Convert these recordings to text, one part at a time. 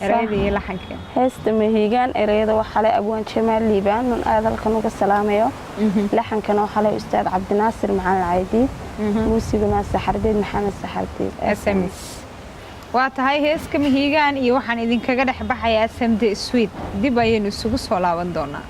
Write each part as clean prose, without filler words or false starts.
erayadii laxanka heesta mahiigaan erayada waxa la abwaan Jamaal Liibaan oo aadalkan uga salaamayo laxankana waxa la ustaad Cabdinaasir Macalin Caydi muusiguna Saxardeed Maxamed Saxardeed SMS waa tahay heeska mahiigaan iyo waxaan idinkaga dhex baxayaa Samde Sweet dib ayaynu isugu soo laaban doonaa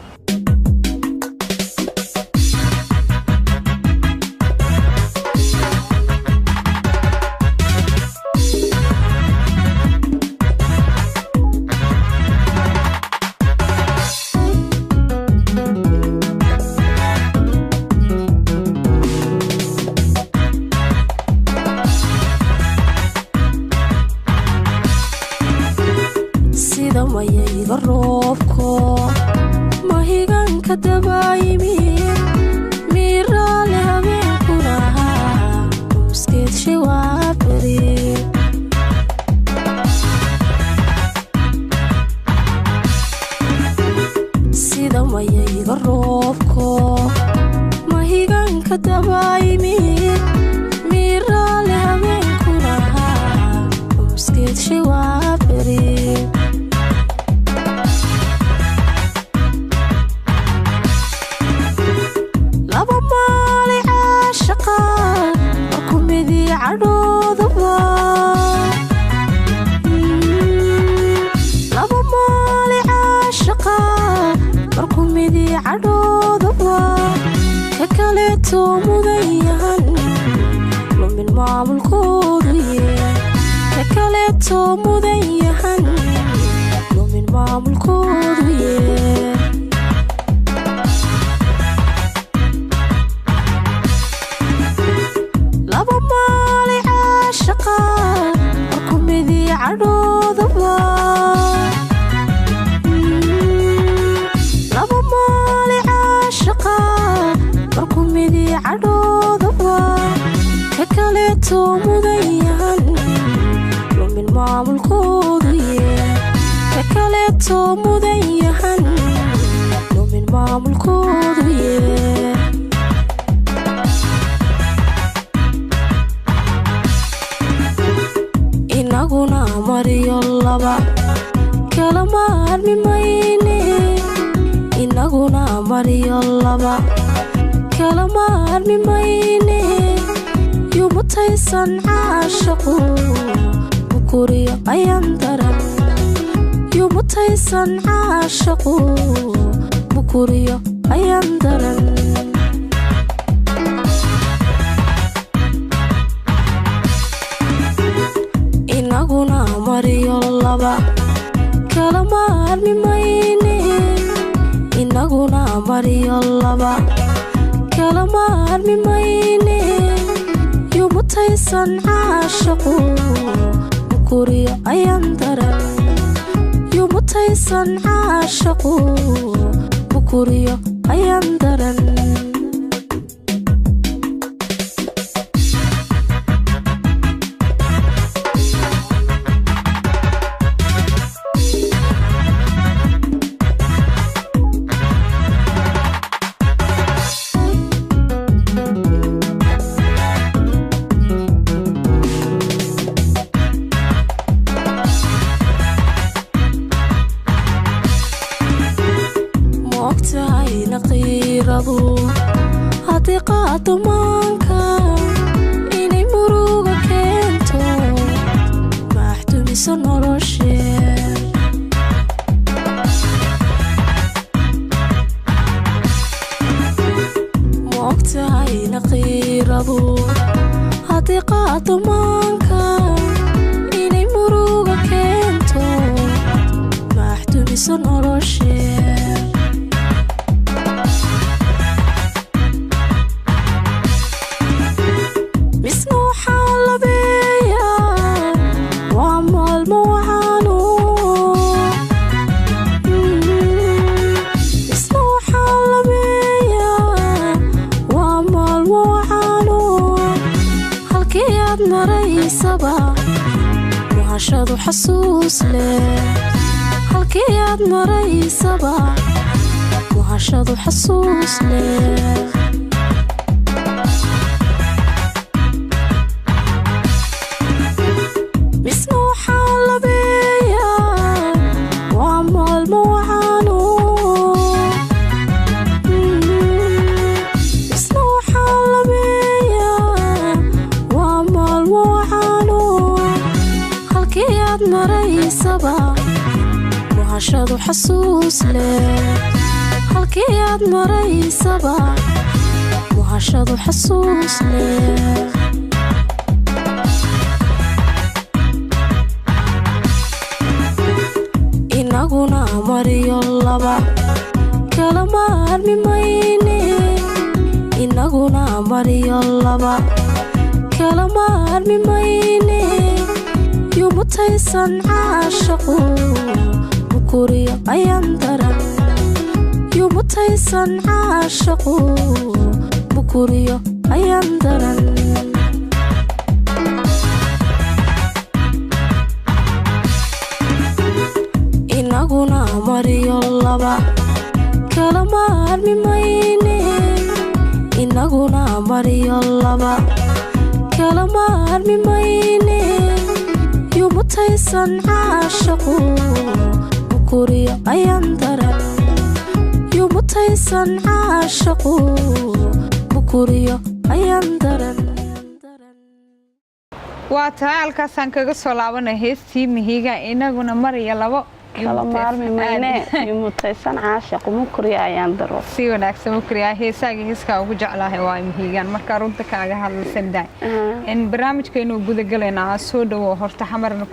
وعشاد حسوس له halkiyaad maraysaba وعشاد حسوس له مسموحة لبيا maraysaba muhashadu xasuus leh halkii aad maraysaba muhashadu xasuus leh inaguna mariyo laba kala maarmi mayne inaguna mariyo laba kala maarmi mayne yumutaysan caashaqu bukuriyo ayaan daran yumutaysan caashaqu bukuriyo ayaan daran inaguna mariyo laba kala maarmi mayne inaguna mariyo laba kala maarmi mayne yumutaysan caashaqu bukuriyo ayaan daran yumutaysan caashaqu bukuriyo ayaan daran waa tahay halkaasaan kaga soo laabanay heestii mihiga inaguna mariyo labo kala maarmi mayne yumutaysan caashaqu bukuriyo ayaan daran si wanaagsan bukuriyo heesaaga heeska ugu jeclahay waa mihigan marka runta kaaga hadlaysan daa in barnaamijkeenu guda galeena soo dhawo horta xamarna